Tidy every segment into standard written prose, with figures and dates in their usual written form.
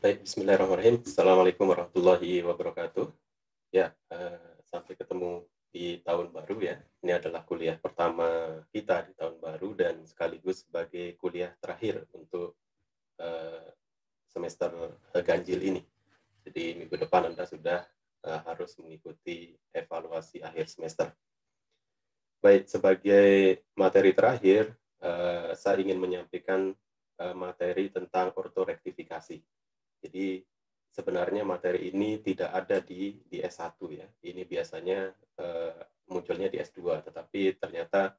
Baik, bismillahirrahmanirrahim. Assalamualaikum warahmatullahi wabarakatuh. Ya, sampai ketemu di tahun baru ya. Ini adalah kuliah pertama kita di tahun baru dan sekaligus sebagai kuliah terakhir untuk eh, semester ganjil ini. Jadi minggu depan Anda sudah harus mengikuti evaluasi akhir semester. Baik, sebagai materi terakhir, saya ingin menyampaikan materi tentang ortorektifikasi. Jadi sebenarnya materi ini tidak ada di S1 ya. Ini biasanya munculnya di S2, tetapi ternyata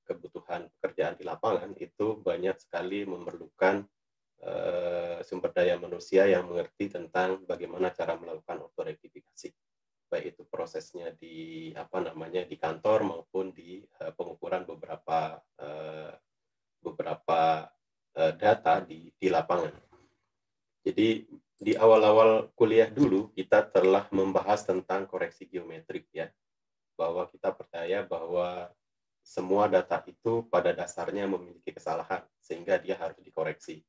kebutuhan pekerjaan di lapangan itu banyak sekali memerlukan sumber daya manusia yang mengerti tentang bagaimana cara melakukan ortorektifikasi. Baik itu prosesnya di kantor maupun di pengukuran beberapa data di lapangan. Jadi di awal-awal kuliah dulu kita telah membahas tentang koreksi geometrik ya, bahwa kita percaya bahwa semua data itu pada dasarnya memiliki kesalahan sehingga dia harus dikoreksi.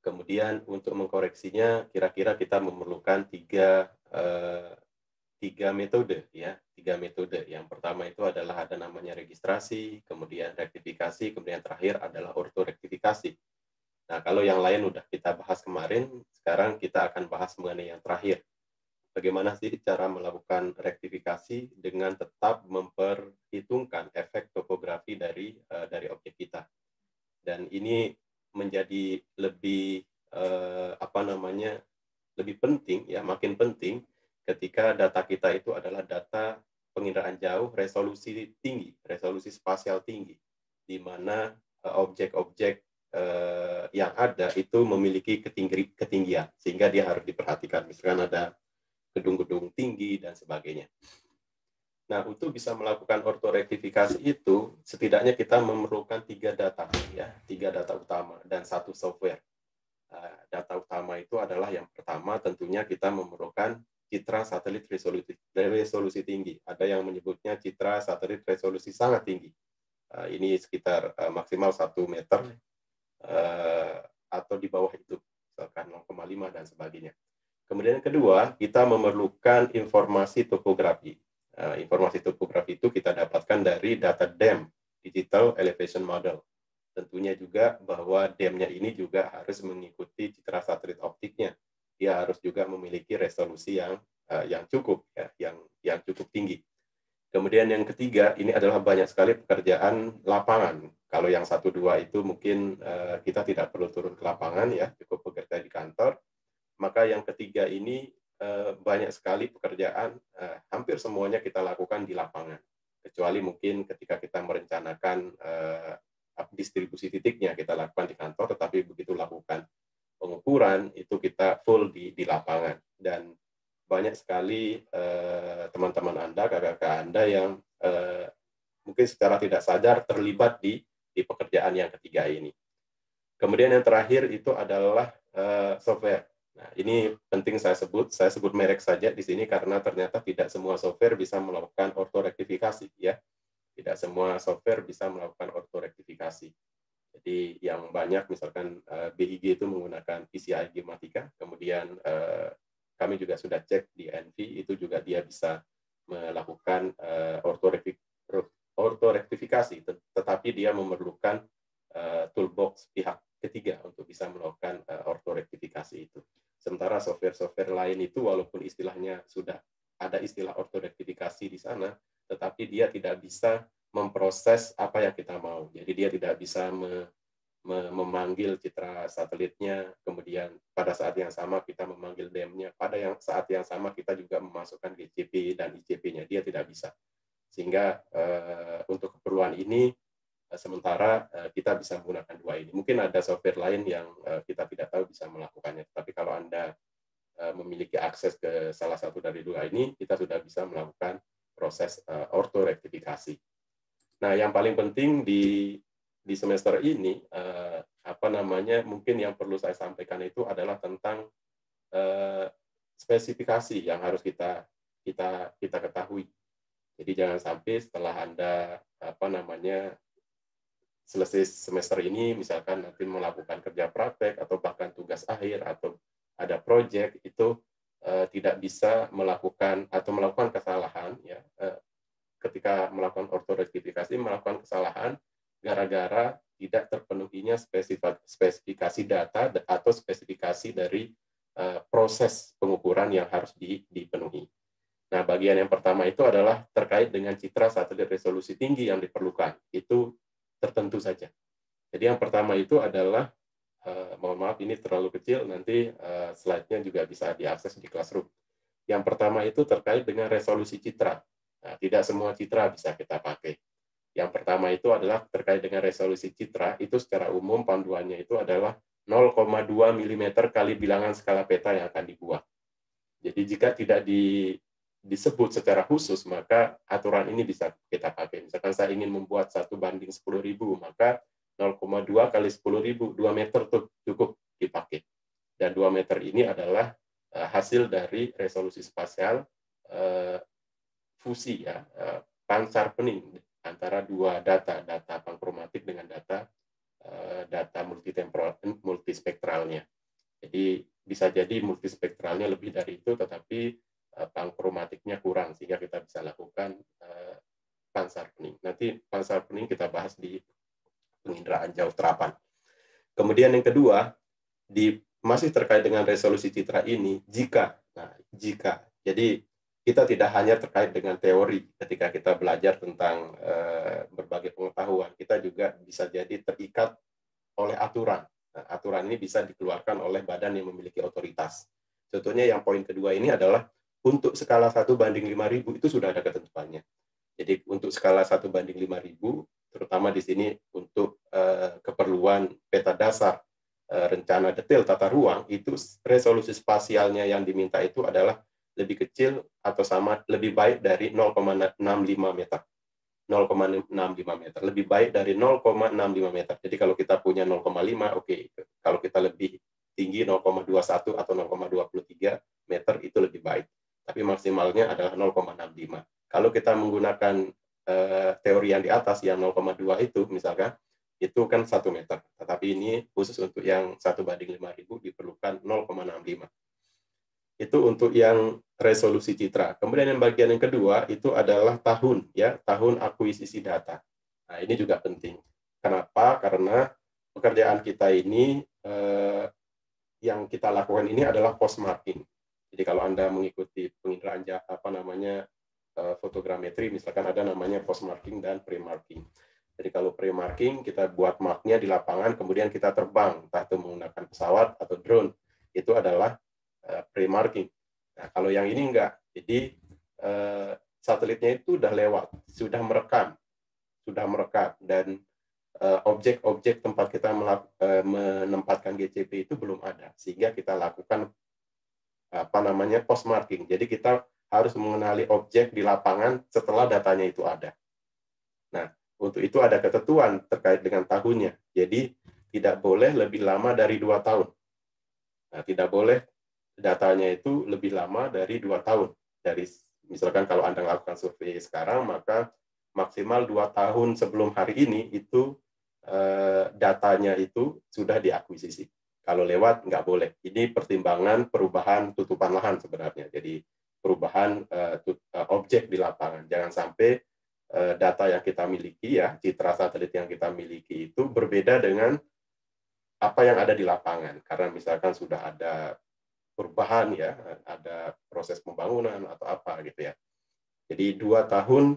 Kemudian untuk mengkoreksinya kira-kira kita memerlukan tiga metode ya, tiga metode. Yang pertama itu adalah ada namanya registrasi, kemudian rektifikasi, kemudian terakhir adalah ortorektifikasi. Nah, kalau yang lain udah kita bahas kemarin, sekarang kita akan bahas mengenai yang terakhir. Bagaimana sih cara melakukan rektifikasi dengan tetap memperhitungkan efek topografi dari objek kita. Dan ini menjadi lebih lebih penting ya, makin penting ketika data kita itu adalah data penginderaan jauh, resolusi tinggi, resolusi spasial tinggi, di mana objek-objek yang ada itu memiliki ketinggian sehingga dia harus diperhatikan. Misalkan ada gedung-gedung tinggi dan sebagainya. Nah, untuk bisa melakukan ortorektifikasi itu setidaknya kita memerlukan tiga data ya, tiga data utama dan satu software. Data utama itu adalah yang pertama tentunya kita memerlukan citra satelit resolusi tinggi. Ada yang menyebutnya citra satelit resolusi sangat tinggi. Ini sekitar maksimal 1 meter atau di bawah itu, misalkan 0,5 dan sebagainya. Kemudian yang kedua, kita memerlukan informasi topografi. Informasi topografi itu kita dapatkan dari data DEM, Digital Elevation Model. Tentunya juga bahwa DEM-nya ini juga harus mengikuti citra satelit optiknya. Dia harus juga memiliki resolusi yang cukup, ya, yang cukup tinggi. Kemudian yang ketiga, ini adalah banyak sekali pekerjaan lapangan. Kalau yang 1-2 itu mungkin kita tidak perlu turun ke lapangan, ya, cukup bekerja di kantor. Maka yang ketiga ini banyak sekali pekerjaan, hampir semuanya kita lakukan di lapangan. Kecuali mungkin ketika kita merencanakan distribusi titiknya kita lakukan di kantor, tetapi begitu lakukan pengukuran itu kita full di lapangan. Dan banyak sekali teman-teman Anda, kakak-kakak Anda yang mungkin secara tidak sadar terlibat di pekerjaan yang ketiga ini. Kemudian yang terakhir itu adalah software. Nah, ini penting saya sebut merek saja di sini karena ternyata tidak semua software bisa melakukan ortorektifikasi ya. Tidak semua software bisa melakukan ortorektifikasi. Jadi yang banyak misalkan BIG itu menggunakan PCI Gematika, kemudian kami juga sudah cek di Envy itu juga dia bisa melakukan ortorektifikasi, tetapi dia memerlukan toolbox pihak ketiga untuk bisa melakukan ortorektifikasi itu. Sementara software-software lain itu walaupun istilahnya sudah ada istilah ortorektifikasi di sana, tetapi dia tidak bisa memproses apa yang kita mau. Jadi dia tidak bisa memanggil citra satelitnya, kemudian pada saat yang sama kita memanggil DEM-nya, pada saat yang sama kita juga memasukkan GCP dan ICP-nya, dia tidak bisa. Sehingga untuk keperluan ini, sementara kita bisa menggunakan dua ini. Mungkin ada software lain yang kita tidak tahu bisa melakukannya, tapi kalau Anda memiliki akses ke salah satu dari dua ini, kita sudah bisa melakukan proses ortorektifikasi. Nah, yang paling penting di semester ini mungkin yang perlu saya sampaikan itu adalah tentang spesifikasi yang harus kita ketahui. Jadi jangan sampai setelah Anda selesai semester ini misalkan nanti melakukan kerja praktek atau bahkan tugas akhir ada project itu tidak bisa melakukan kesalahan ya, ketika melakukan ortorektifikasi melakukan kesalahan gara-gara tidak terpenuhinya spesifikasi data atau spesifikasi dari proses pengukuran yang harus dipenuhi. Nah, bagian yang pertama itu adalah terkait dengan citra satelit resolusi tinggi yang diperlukan. Itu tertentu saja. Jadi yang pertama itu adalah, mohon maaf ini terlalu kecil, nanti slide-nya juga bisa diakses di Classroom. Yang pertama itu terkait dengan resolusi citra. Nah, tidak semua citra bisa kita pakai. Yang pertama itu adalah terkait dengan resolusi citra, itu secara umum panduannya itu adalah 0,2 mm kali bilangan skala peta yang akan dibuat. Jadi jika tidak disebut secara khusus, maka aturan ini bisa kita pakai. Misalkan saya ingin membuat 1:10.000, maka 0,2 kali 10.000, 2 meter cukup dipakai. Dan 2 meter ini adalah hasil dari resolusi spasial fusi, ya, pansarpening antara dua data pankromatik dengan data multispektralnya. Jadi bisa jadi multispektralnya lebih dari itu, tetapi pankromatiknya kurang, sehingga kita bisa lakukan pansarpening. Nanti pansarpening kita bahas di penginderaan jauh terapan. Kemudian yang kedua, masih terkait dengan resolusi citra ini, jika. Jadi kita tidak hanya terkait dengan teori ketika kita belajar tentang berbagai pengetahuan, kita juga bisa jadi terikat oleh aturan. Nah, aturan ini bisa dikeluarkan oleh badan yang memiliki otoritas. Contohnya yang poin kedua ini adalah untuk skala 1:5000 itu sudah ada ketentuannya. Jadi untuk skala 1:5000, terutama di sini untuk keperluan peta dasar rencana detail tata ruang, itu resolusi spasialnya yang diminta itu adalah lebih kecil atau sama, lebih baik dari 0,65 meter. 0,65 meter. Lebih baik dari 0,65 meter. Jadi kalau kita punya 0,5, oke. Kalau kita lebih tinggi 0,21 atau 0,23 meter itu lebih baik. Tapi maksimalnya adalah 0,65. Kalau kita menggunakan teori yang di atas, yang 0,2 itu misalkan, itu kan 1 meter. Tetapi ini khusus untuk yang 1:5000 diperlukan 0,65. Itu untuk yang resolusi citra. Kemudian yang bagian yang kedua itu adalah tahun, ya, tahun akuisisi data. Nah, ini juga penting. Kenapa? Karena pekerjaan kita ini yang kita lakukan ini adalah post marking. Jadi kalau Anda mengikuti penginderaan fotogrametri, misalkan ada namanya post marking dan pre marking. Jadi kalau pre marking kita buat marknya di lapangan, kemudian kita terbang, entah itu menggunakan pesawat atau drone. Itu adalah pre-marking. Nah, kalau yang ini enggak. Jadi satelitnya itu sudah lewat, sudah merekam, dan objek-objek tempat kita menempatkan GCP itu belum ada, sehingga kita lakukan post marking. Jadi kita harus mengenali objek di lapangan setelah datanya itu ada. Nah, untuk itu ada ketentuan terkait dengan tahunnya. Jadi tidak boleh lebih lama dari 2 tahun. Nah, tidak boleh datanya itu lebih lama dari 2 tahun. Dari misalkan kalau Anda melakukan survei sekarang, maka maksimal 2 tahun sebelum hari ini itu datanya itu sudah diakuisisi. Kalau lewat nggak boleh. Ini pertimbangan perubahan tutupan lahan sebenarnya. Jadi perubahan objek di lapangan. Jangan sampai data yang kita miliki, ya, citra satelit yang kita miliki itu berbeda dengan apa yang ada di lapangan. Karena misalkan sudah ada perubahan, ya, ada proses pembangunan atau apa gitu, ya. Jadi 2 tahun,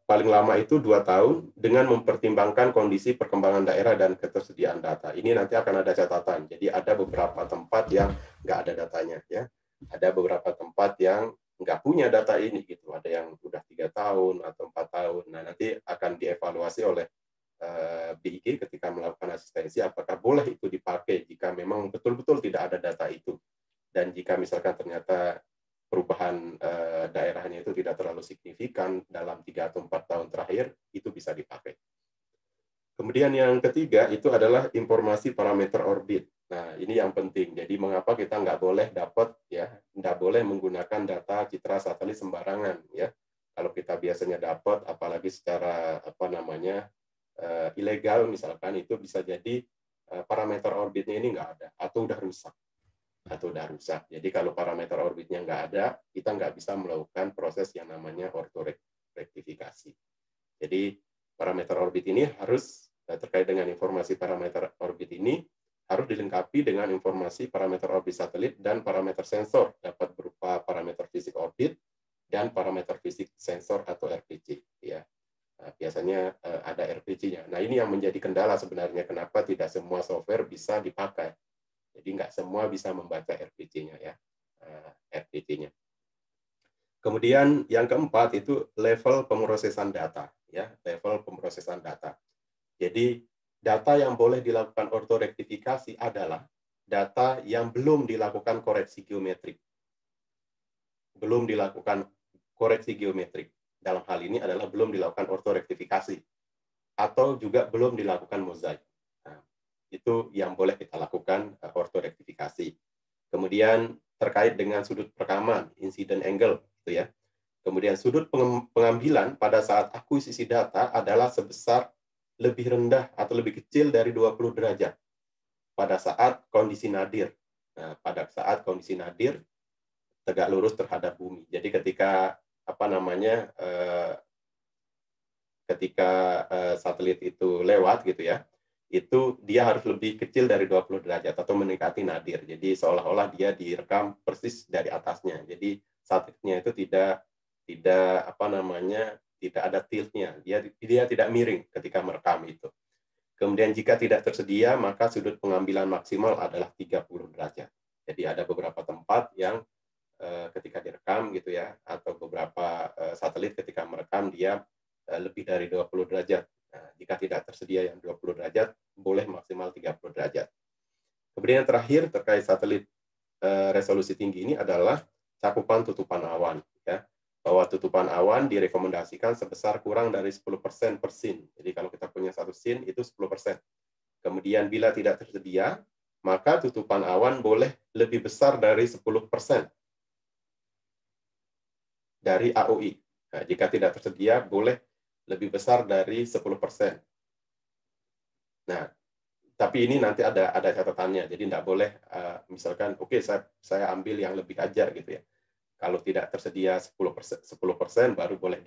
paling lama itu 2 tahun dengan mempertimbangkan kondisi perkembangan daerah dan ketersediaan data. Ini nanti akan ada catatan. Jadi ada beberapa tempat yang nggak ada datanya, ya. Ada beberapa tempat yang nggak punya data ini gitu. Ada yang udah 3 tahun atau 4 tahun. Nah, nanti akan dievaluasi oleh BIG ketika melakukan asistensi, apakah boleh itu dipakai jika memang betul-betul tidak ada data itu. Dan jika misalkan ternyata perubahan daerahnya itu tidak terlalu signifikan dalam 3 atau 4 tahun terakhir, itu bisa dipakai. Kemudian yang ketiga itu adalah informasi parameter orbit. Nah, ini yang penting. Jadi mengapa kita nggak boleh nggak boleh menggunakan data citra satelit sembarangan, ya. Kalau kita biasanya dapat, apalagi secara ilegal, misalkan itu bisa jadi parameter orbitnya ini nggak ada, atau udah rusak. Jadi kalau parameter orbitnya nggak ada, kita nggak bisa melakukan proses yang namanya ortorektifikasi. Jadi parameter orbit ini harus terkait dengan informasi parameter orbit ini harus dilengkapi dengan informasi parameter orbit satelit dan parameter sensor, dapat berupa parameter fisik orbit dan parameter fisik sensor atau RPG. Ya. Biasanya ada RPG-nya. Nah, ini yang menjadi kendala sebenarnya, kenapa tidak semua software bisa dipakai. Jadi nggak semua bisa membaca RPG-nya ya, RPG-nya. Kemudian yang keempat itu level pemrosesan data, ya, level pemrosesan data. Jadi data yang boleh dilakukan ortorektifikasi adalah data yang belum dilakukan koreksi geometrik. Belum dilakukan koreksi geometrik. Dalam hal ini adalah belum dilakukan ortorektifikasi. Atau juga belum dilakukan mozaik. Nah, itu yang boleh kita lakukan ortorektifikasi. Kemudian terkait dengan sudut perekaman, incident angle, gitu ya. Kemudian sudut pengambilan pada saat akuisisi data adalah sebesar lebih rendah atau lebih kecil dari 20 derajat pada saat kondisi nadir. Nah, pada saat kondisi nadir tegak lurus terhadap bumi. Jadi ketika satelit itu lewat gitu ya, itu dia harus lebih kecil dari 20 derajat atau mendekati nadir. Jadi seolah-olah dia direkam persis dari atasnya. Jadi satelitnya itu tidak ada tiltnya, dia tidak miring ketika merekam itu. Kemudian jika tidak tersedia, maka sudut pengambilan maksimal adalah 30 derajat. Jadi ada beberapa tempat yang ketika direkam gitu ya, atau beberapa satelit ketika merekam dia lebih dari 20 derajat. Nah, jika tidak tersedia yang 20 derajat, boleh maksimal 30 derajat. Kemudian yang terakhir terkait satelit resolusi tinggi ini adalah cakupan tutupan awan, ya. Bahwa tutupan awan direkomendasikan sebesar kurang dari 10% per scene. Jadi kalau kita punya satu scene itu 10%. Kemudian bila tidak tersedia, maka tutupan awan boleh lebih besar dari 10% dari AOI. Nah, jika tidak tersedia, boleh lebih besar dari 10%. Nah, tapi ini nanti ada catatannya. Jadi tidak boleh, misalkan, oke, saya ambil yang lebih aja gitu ya. Kalau tidak tersedia 10%, baru boleh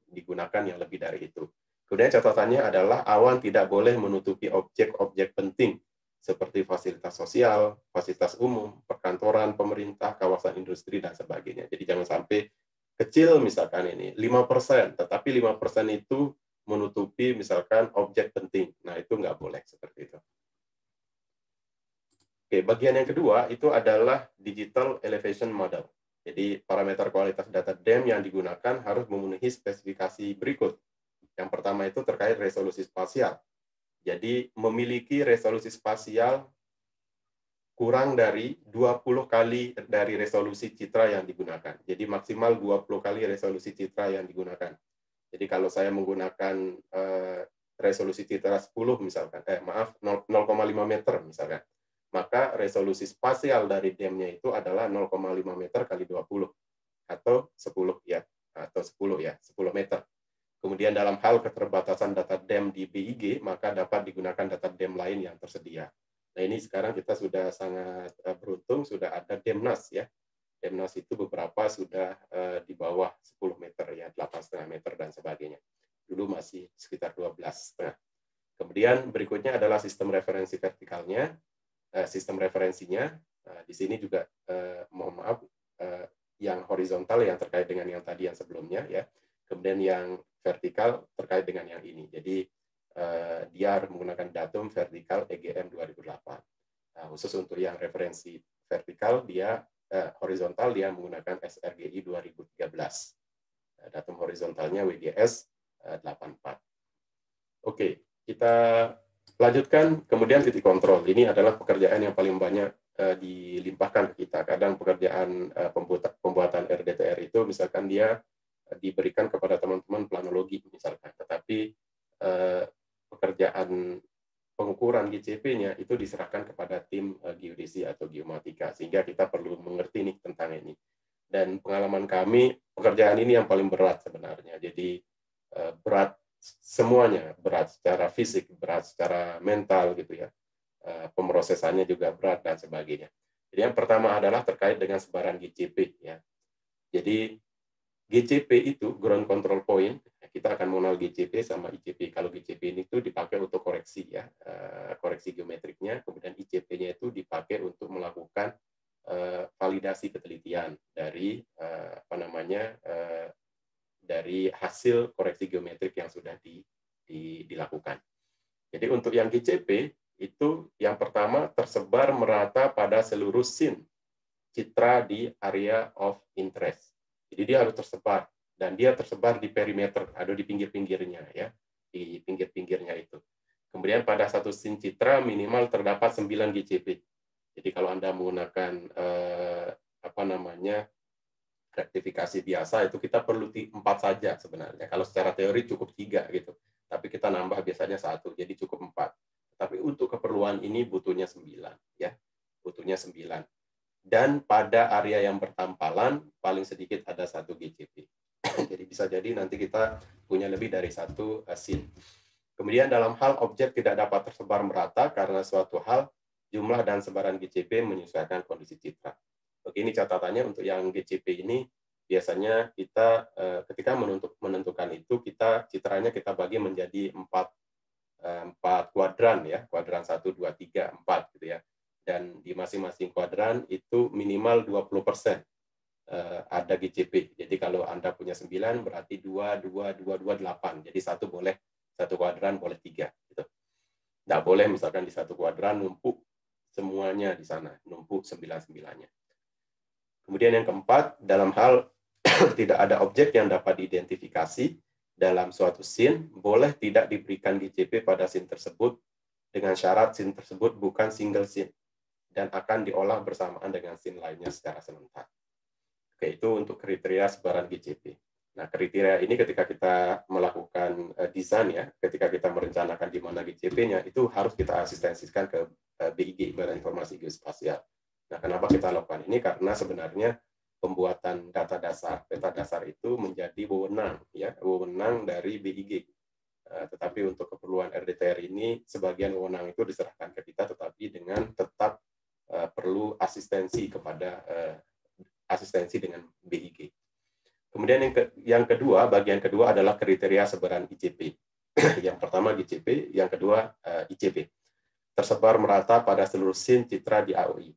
digunakan yang lebih dari itu. Kemudian catatannya adalah awan tidak boleh menutupi objek-objek penting seperti fasilitas sosial, fasilitas umum, perkantoran, pemerintah, kawasan industri, dan sebagainya. Jadi jangan sampai kecil misalkan ini 5%, tetapi 5% itu menutupi misalkan objek penting. Nah, itu nggak boleh seperti itu. Oke, bagian yang kedua itu adalah digital elevation model. Jadi parameter kualitas data DEM yang digunakan harus memenuhi spesifikasi berikut. Yang pertama itu terkait resolusi spasial. Jadi memiliki resolusi spasial kurang dari 20 kali dari resolusi citra yang digunakan. Jadi maksimal 20 kali resolusi citra yang digunakan. Jadi kalau saya menggunakan resolusi citra 10 misalkan, 0,5 meter misalkan, maka resolusi spasial dari DEM-nya itu adalah 0,5 meter kali 20 atau 10 ya, 10 meter. Kemudian dalam hal keterbatasan data DEM di BIG, maka dapat digunakan data DEM lain yang tersedia. Nah, ini sekarang kita sudah sangat beruntung, sudah ada DEMNAS ya. DEMNAS itu beberapa sudah di bawah 10 meter ya, 8,5 meter dan sebagainya. Dulu masih sekitar 12,5. Kemudian berikutnya adalah sistem referensi vertikalnya. Sistem referensinya di sini juga mohon maaf yang horizontal yang terkait dengan yang tadi yang sebelumnya ya, kemudian yang vertikal terkait dengan yang ini. Jadi dia harus menggunakan datum vertikal EGM 2008. Khusus untuk yang referensi vertikal dia horizontal dia menggunakan SRGI 2013. Datum horizontalnya WGS 84. Oke, kita lanjutkan. Kemudian titik kontrol. Ini adalah pekerjaan yang paling banyak dilimpahkan ke kita. Kadang pekerjaan pembuatan RDTR itu misalkan dia diberikan kepada teman-teman planologi misalkan, tetapi pekerjaan pengukuran GCP-nya itu diserahkan kepada tim geodesi atau geomatika, sehingga kita perlu mengerti nih tentang ini. Dan pengalaman kami, pekerjaan ini yang paling berat sebenarnya. Jadi berat semuanya, berat secara fisik, berat secara mental gitu ya. pemrosesannya juga berat dan sebagainya. Jadi yang pertama adalah terkait dengan sebaran GCP ya. Jadi GCP itu ground control point, kita akan mengenal GCP sama ICP. Kalau GCP ini itu dipakai untuk koreksi ya, koreksi geometriknya, kemudian ICP-nya itu dipakai untuk melakukan validasi ketelitian dari dari hasil koreksi geometrik yang sudah dilakukan. Jadi untuk yang GCP itu yang pertama tersebar merata pada seluruh scene citra di area of interest. Jadi dia harus tersebar dan dia tersebar di perimeter, ada di pinggir-pinggirnya ya, di pinggir-pinggirnya itu. Kemudian pada satu scene citra minimal terdapat 9 GCP. Jadi kalau Anda menggunakan rektifikasi biasa itu kita perlu 4 saja sebenarnya. Kalau secara teori cukup 3 gitu. Tapi kita nambah biasanya 1, jadi cukup 4. Tapi untuk keperluan ini butuhnya 9 ya. Butuhnya 9. Dan pada area yang bertampalan paling sedikit ada 1 GCP. Jadi bisa jadi nanti kita punya lebih dari 1 scene. Kemudian dalam hal objek tidak dapat tersebar merata karena suatu hal jumlah dan sebaran GCP menyesuaikan kondisi citra. Begini catatannya untuk yang GCP ini biasanya kita ketika menentukan itu citranya kita bagi menjadi 4 kuadran ya, kuadran 1, 2, 3, 4 gitu ya. Dan di masing-masing kuadran itu minimal 20% ada GCP. Jadi kalau Anda punya 9 berarti 2, 2, 2, 2, 8. Jadi satu kuadran boleh 3. Gitu. Nggak boleh misalkan di satu kuadran numpuk semuanya di sana, numpuk 9-9-nya. Kemudian yang keempat, dalam hal tidak ada objek yang dapat diidentifikasi dalam suatu scene, boleh tidak diberikan GCP pada scene tersebut dengan syarat scene tersebut bukan single scene dan akan diolah bersamaan dengan scene lainnya secara serentak. Oke, itu untuk kriteria sebaran GCP. Nah, kriteria ini ketika kita melakukan desain ya, ketika kita merencanakan di mana GCP-nya, itu harus kita asistensikan ke BIG, Badan Informasi Geospasial. Nah, kenapa kita lakukan ini? Karena sebenarnya pembuatan data dasar, peta dasar itu menjadi wewenang dari BIG. Tetapi untuk keperluan RDTR ini, sebagian wewenang itu diserahkan ke kita, tetapi dengan tetap perlu asistensi dengan BIG. Kemudian yang kedua, bagian kedua adalah kriteria sebaran ICP. Yang pertama GCP, yang kedua ICP. Tersebar merata pada seluruh scene citra di AOI.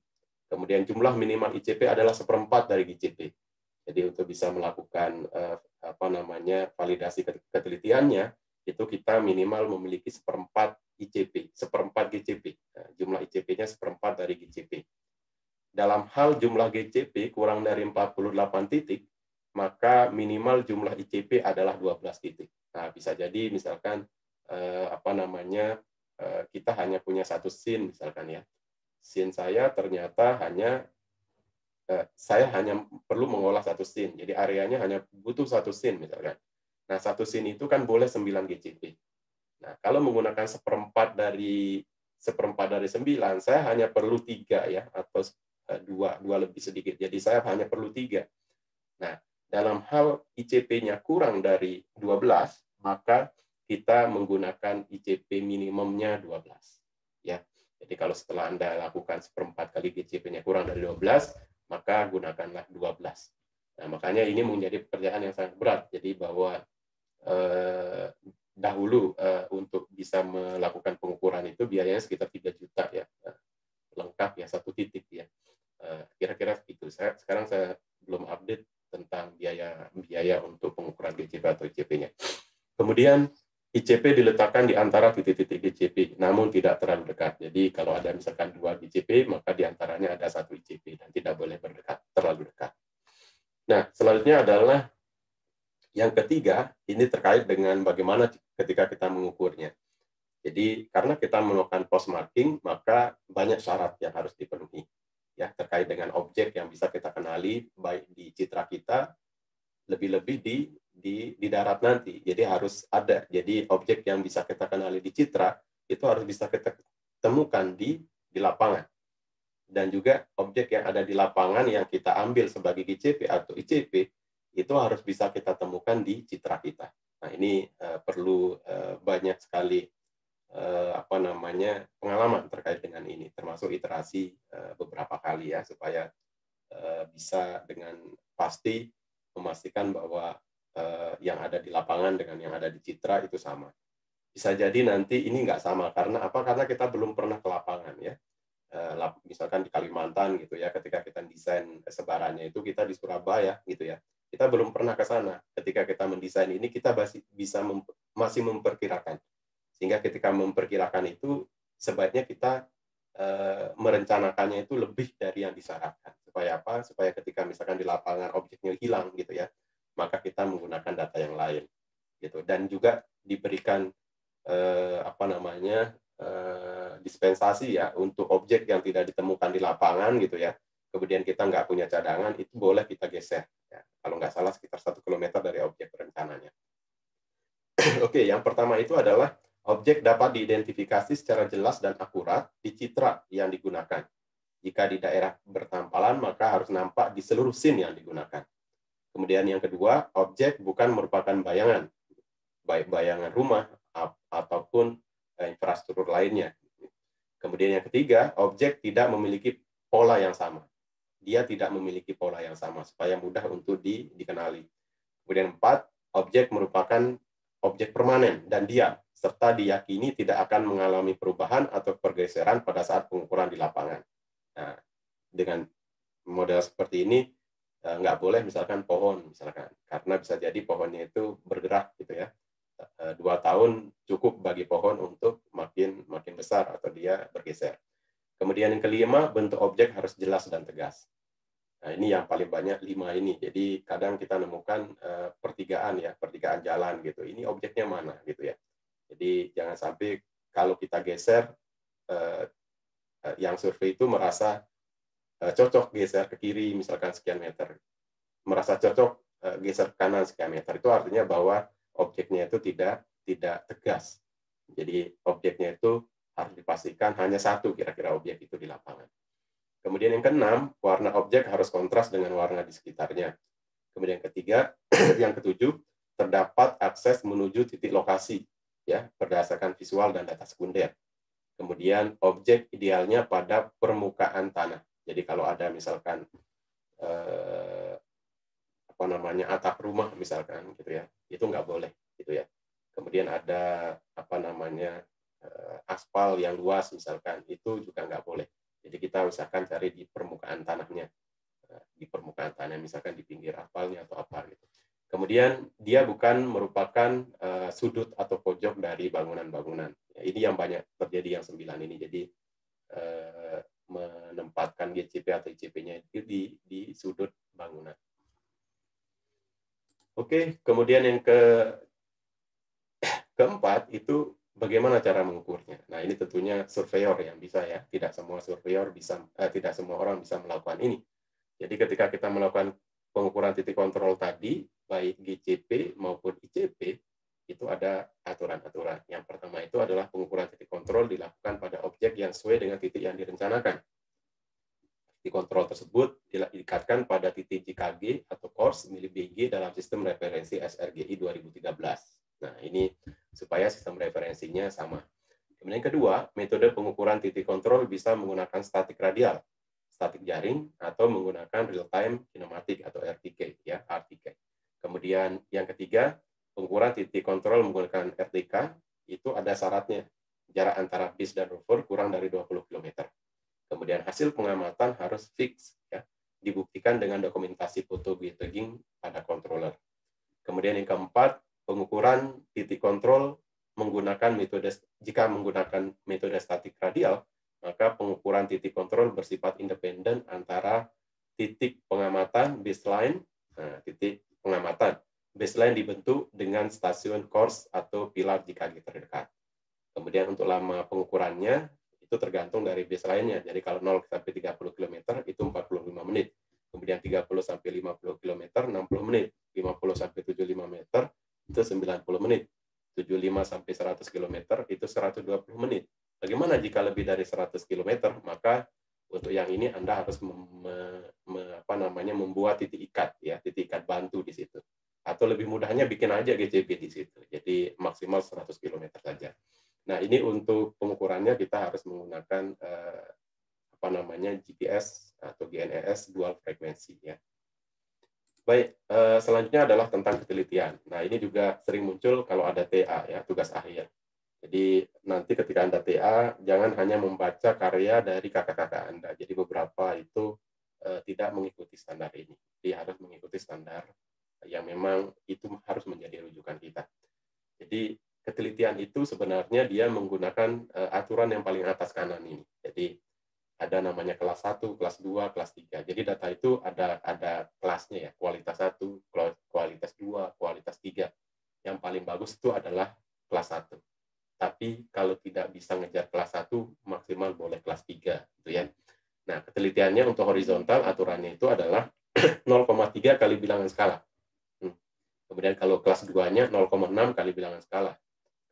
Kemudian jumlah minimal ICP adalah 1/4 dari GCP. Jadi untuk bisa melakukan validasi ketelitiannya, itu kita minimal memiliki 1/4 ICP, 1/4 GCP. Jumlah ICP-nya 1/4 dari GCP. Dalam hal jumlah GCP kurang dari 48 titik, maka minimal jumlah ICP adalah 12 titik. Nah, bisa jadi misalkan kita hanya punya satu scene misalkan ya. Scene saya ternyata saya hanya perlu mengolah satu scene. Jadi areanya hanya butuh satu scene misalkan. Nah, satu scene itu kan boleh 9 GCP. Nah, kalau menggunakan 1/4 dari 9, saya hanya perlu 3 ya, atau 2 lebih sedikit. Jadi saya hanya perlu 3. Nah, dalam hal ICP-nya kurang dari 12, maka kita menggunakan ICP minimumnya 12. Ya. Jadi kalau setelah Anda lakukan 1/4 kali GCP-nya kurang dari 12, maka gunakanlah 12. Nah, makanya ini menjadi pekerjaan yang sangat berat. Jadi bahwa dahulu untuk bisa melakukan pengukuran itu biayanya sekitar 3 juta ya. Lengkap ya, 1 titik ya. Kira-kira itu. Sekarang saya belum update tentang biaya untuk pengukuran GCP atau ICP-nya. Kemudian ICP diletakkan di antara titik-titik GCP, namun tidak terlalu dekat. Jadi kalau ada misalkan 2 GCP, maka di antaranya ada 1 ICP dan tidak boleh terlalu dekat. Nah, selanjutnya adalah yang ketiga, ini terkait dengan bagaimana ketika kita mengukurnya. Jadi karena kita melakukan post marking, maka banyak syarat yang harus dipenuhi. Ya, terkait dengan objek yang bisa kita kenali baik di citra kita, lebih-lebih di darat nanti. Jadi harus ada. Jadi objek yang bisa kita kenali di citra itu harus bisa kita temukan di lapangan. Dan juga objek yang ada di lapangan yang kita ambil sebagai GCP atau ICP itu harus bisa kita temukan di citra kita. Nah, ini perlu banyak sekali apa namanya pengalaman terkait dengan ini, termasuk iterasi beberapa kali ya, supaya bisa dengan pasti memastikan bahwa yang ada di lapangan dengan yang ada di citra itu sama. Bisa jadi nanti ini nggak sama, karena apa? Karena kita belum pernah ke lapangan ya. Misalkan di Kalimantan gitu ya, ketika kita desain sebarannya itu kita di Surabaya gitu ya, kita belum pernah ke sana. Ketika kita mendesain ini kita masih memperkirakan, sehingga ketika memperkirakan itu sebaiknya kita merencanakannya itu lebih dari yang disyaratkan. Supaya apa? Supaya ketika misalkan di lapangan objeknya hilang gitu ya, maka kita menggunakan data yang lain gitu. Dan juga diberikan apa namanya dispensasi ya untuk objek yang tidak ditemukan di lapangan gitu ya. Kemudian kita nggak punya cadangan, itu boleh kita geser. Ya. Kalau nggak salah sekitar 1 kilometer dari objek rencananya. Oke, yang pertama itu adalah objek dapat diidentifikasi secara jelas dan akurat di citra yang digunakan. Jika di daerah bertampalan, maka harus nampak di seluruh scene yang digunakan. Kemudian yang kedua, objek bukan merupakan bayangan, baik bayangan rumah ataupun infrastruktur lainnya. Kemudian yang ketiga, objek tidak memiliki pola yang sama. Dia tidak memiliki pola yang sama, supaya mudah untuk dikenali. Kemudian 4, objek merupakan objek permanen dan diam, serta diyakini tidak akan mengalami perubahan atau pergeseran pada saat pengukuran di lapangan. Nah, dengan model seperti ini, nggak boleh misalkan pohon, misalkan, karena bisa jadi pohonnya itu bergerak gitu ya. 2 tahun cukup bagi pohon untuk makin besar atau dia bergeser. Kemudian yang kelima, bentuk objek harus jelas dan tegas. Nah, ini yang paling banyak 5 ini. Jadi kadang kita nemukan pertigaan ya, pertigaan jalan gitu. Ini objeknya mana gitu ya. Jadi jangan sampai kalau kita geser, yang survei itu merasa cocok geser ke kiri misalkan sekian meter, merasa cocok geser ke kanan sekian meter. Itu artinya bahwa objeknya itu tidak tegas. Jadi objeknya itu harus dipastikan hanya satu kira-kira objek itu di lapangan. Kemudian yang keenam, warna objek harus kontras dengan warna di sekitarnya. Kemudian yang ketiga, yang ketujuh, terdapat akses menuju titik lokasi ya berdasarkan visual dan data sekunder. Kemudian objek idealnya pada permukaan tanah. Jadi kalau ada misalkan apa namanya atap rumah misalkan gitu ya, itu nggak boleh gitu ya. Kemudian ada apa namanya aspal yang luas misalkan, itu juga nggak boleh. Jadi kita usahakan cari di permukaan tanahnya, di permukaan tanah misalkan di pinggir aspalnya atau apa gitu. Kemudian dia bukan merupakan sudut atau pojok dari bangunan-bangunan. Ya, ini yang banyak terjadi yang 9 ini. Jadi menempatkan GCP atau ICP-nya itu di sudut bangunan. Oke, kemudian yang keempat itu bagaimana cara mengukurnya. Nah, ini tentunya surveyor yang bisa ya. Tidak semua surveyor bisa, tidak semua orang bisa melakukan ini. Jadi ketika kita melakukan pengukuran titik kontrol tadi, baik GCP maupun ICP, itu ada aturan-aturan. Yang pertama itu adalah pengukuran titik kontrol dilakukan pada objek yang sesuai dengan titik yang direncanakan. Titik kontrol tersebut diikatkan pada titik JKG atau course milik BG dalam sistem referensi SRGI 2013. Nah, ini supaya sistem referensinya sama. Kemudian yang kedua, metode pengukuran titik kontrol bisa menggunakan statik radial, statik jaring, atau menggunakan real time kinematik atau RTK ya, RTK. Kemudian yang ketiga, pengukuran titik kontrol menggunakan RTK itu ada syaratnya. Jarak antara base dan rover kurang dari 20 km. Kemudian hasil pengamatan harus fix ya, dibuktikan dengan dokumentasi foto geotagging pada controller. Kemudian yang keempat, pengukuran titik kontrol menggunakan jika menggunakan metode statik radial, maka pengukuran titik kontrol bersifat independen antara titik pengamatan baseline, titik pengamatan baseline dibentuk dengan stasiun course atau pilar JKG terdekat. Kemudian untuk lama pengukurannya itu tergantung dari baseline-nya. Jadi kalau 0 sampai 30 km itu 45 menit. Kemudian 30 sampai 50 km 60 menit. 50 sampai 75 meter itu 90 menit. 75 sampai 100 km itu 120 menit. Bagaimana jika lebih dari 100 km? Maka untuk yang ini Anda harus membuat titik ikat ya, titik ikat bantu di situ. Atau lebih mudahnya bikin aja GCP di situ. Jadi maksimal 100 km saja. Nah, ini untuk pengukurannya kita harus menggunakan GPS atau GNSS dual frekuensi ya. Baik, selanjutnya adalah tentang ketelitian. Nah, ini juga sering muncul kalau ada TA ya, tugas akhir. Jadi nanti ketika Anda TA, jangan hanya membaca karya dari kakak-kakak Anda. Jadi beberapa itu tidak mengikuti standar ini. Dia harus mengikuti standar yang memang itu harus menjadi rujukan kita. Jadi ketelitian itu sebenarnya dia menggunakan aturan yang paling atas kanan ini. Jadi ada namanya kelas 1, kelas 2, kelas 3. Jadi data itu ada kelasnya ya, kualitas 1, kualitas 2, kualitas 3. Yang paling bagus itu adalah kelas 1. Tapi kalau tidak bisa ngejar kelas 1, maksimal boleh kelas 3 gitu ya. Nah, ketelitiannya untuk horizontal aturannya itu adalah 0,3 kali bilangan skala. Kemudian kalau kelas 2-nya 0,6 kali bilangan skala.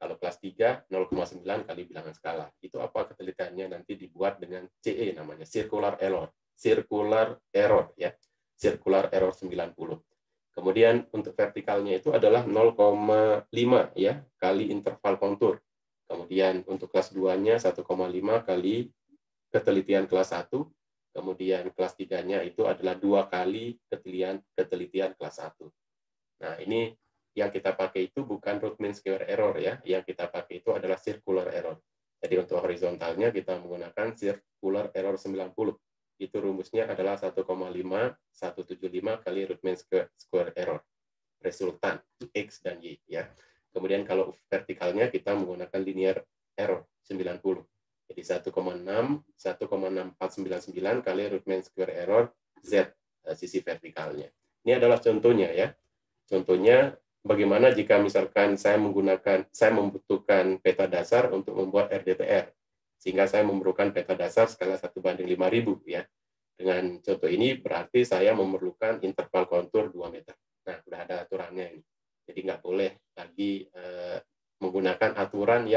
Kalau kelas 3, 0,9 kali bilangan skala. Itu apa ketelitiannya nanti dibuat dengan CE namanya, circular error. Circular error ya. Circular error 90. Kemudian untuk vertikalnya itu adalah 0,5 ya kali interval kontur. Kemudian untuk kelas 2-nya 1,5 kali ketelitian kelas 1. Kemudian kelas 3-nya itu adalah 2 kali ketelitian kelas 1. Nah, ini yang kita pakai itu bukan root mean square error ya, yang kita pakai itu adalah circular error. Jadi untuk horizontalnya kita menggunakan circular error 90. Itu rumusnya adalah 1,5175 kali root mean square error. Resultan X dan Y ya. Kemudian kalau vertikalnya kita menggunakan linear error 90. Jadi 1,6499 kali root mean square error Z sisi vertikalnya. Ini adalah contohnya ya. Contohnya bagaimana jika misalkan saya membutuhkan peta dasar untuk membuat RDTR, sehingga saya memerlukan peta dasar skala 1:5000 ya. Dengan contoh ini berarti saya memerlukan interval kontur 2 meter. Nah, sudah ada aturannya ini. Jadi nggak boleh lagi menggunakan aturan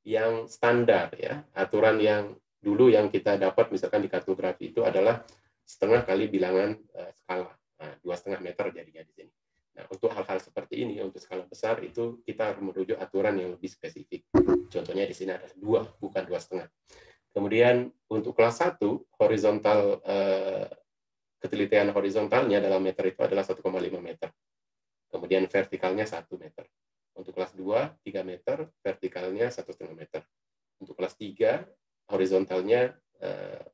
yang standar ya. Aturan yang dulu yang kita dapat misalkan di kartografi itu adalah setengah kali bilangan skala. Nah, 2,5 meter jadinya di sini. Nah, untuk hal-hal seperti ini, untuk skala besar, itu kita harus merujuk aturan yang lebih spesifik. Contohnya di sini ada 2, bukan 2,5. Kemudian untuk kelas 1, horizontal ketelitian horizontalnya dalam meter itu adalah 1,5 meter. Kemudian vertikalnya 1 meter. Untuk kelas 2, 3 meter, vertikalnya 1,5 meter. Untuk kelas 3, horizontalnya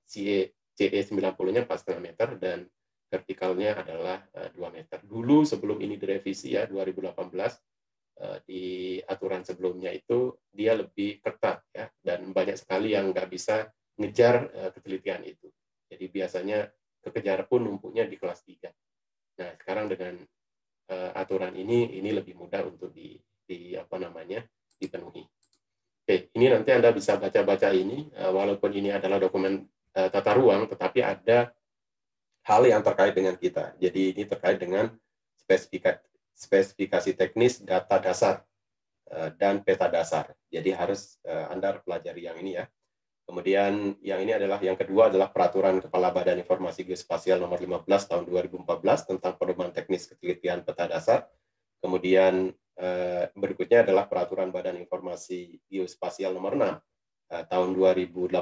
CE 90-nya 4,5 meter, dan vertikalnya adalah 2 meter. Dulu sebelum ini direvisi ya 2018 di aturan sebelumnya itu dia lebih ketat ya, dan banyak sekali yang nggak bisa ngejar ketelitian itu. Jadi biasanya kekejar pun numpuknya di kelas 3. Nah, sekarang dengan aturan ini lebih mudah untuk dipenuhi. Oke, ini nanti Anda bisa baca-baca ini, walaupun ini adalah dokumen tata ruang, tetapi ada hal yang terkait dengan kita. Jadi ini terkait dengan spesifikasi teknis data dasar dan peta dasar. Jadi harus Anda pelajari yang ini ya. Kemudian yang ini adalah yang kedua adalah Peraturan Kepala Badan Informasi Geospasial nomor 15 tahun 2014 tentang pedoman teknis ketelitian peta dasar. Kemudian berikutnya adalah Peraturan Badan Informasi Geospasial nomor 6 tahun 2018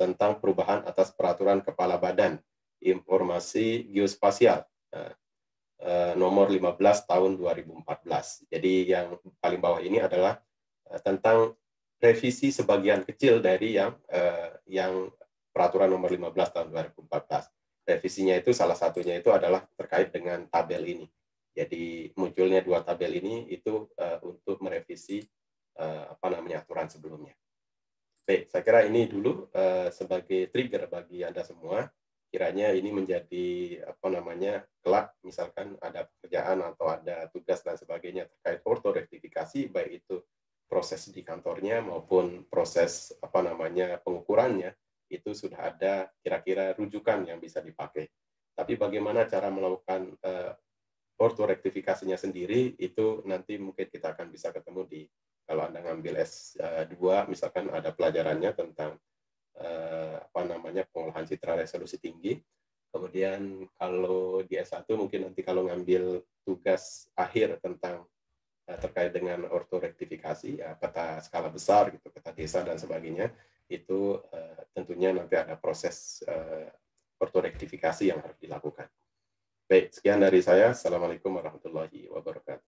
tentang perubahan atas Peraturan Kepala Badan Informasi Geospasial nomor 15 tahun 2014. Jadi yang paling bawah ini adalah tentang revisi sebagian kecil dari yang peraturan nomor 15 tahun 2014. Revisinya itu salah satunya itu adalah terkait dengan tabel ini. Jadi munculnya 2 tabel ini itu untuk merevisi aturan sebelumnya. Baik, saya kira ini dulu sebagai trigger bagi Anda semua. Kiranya ini menjadi kelak misalkan ada pekerjaan atau ada tugas dan sebagainya terkait ortorektifikasi, baik itu proses di kantornya maupun proses pengukurannya, itu sudah ada kira-kira rujukan yang bisa dipakai. Tapi bagaimana cara melakukan ortorektifikasinya sendiri, itu nanti mungkin kita akan bisa ketemu di, kalau Anda ngambil S2 misalkan ada pelajarannya tentang pengolahan citra resolusi tinggi. Kemudian kalau di S1 mungkin nanti kalau ngambil tugas akhir tentang terkait dengan ortorektifikasi, ya, peta skala besar, gitu, peta desa dan sebagainya, itu tentunya nanti ada proses ortorektifikasi yang harus dilakukan. Baik, sekian dari saya. Assalamualaikum warahmatullahi wabarakatuh.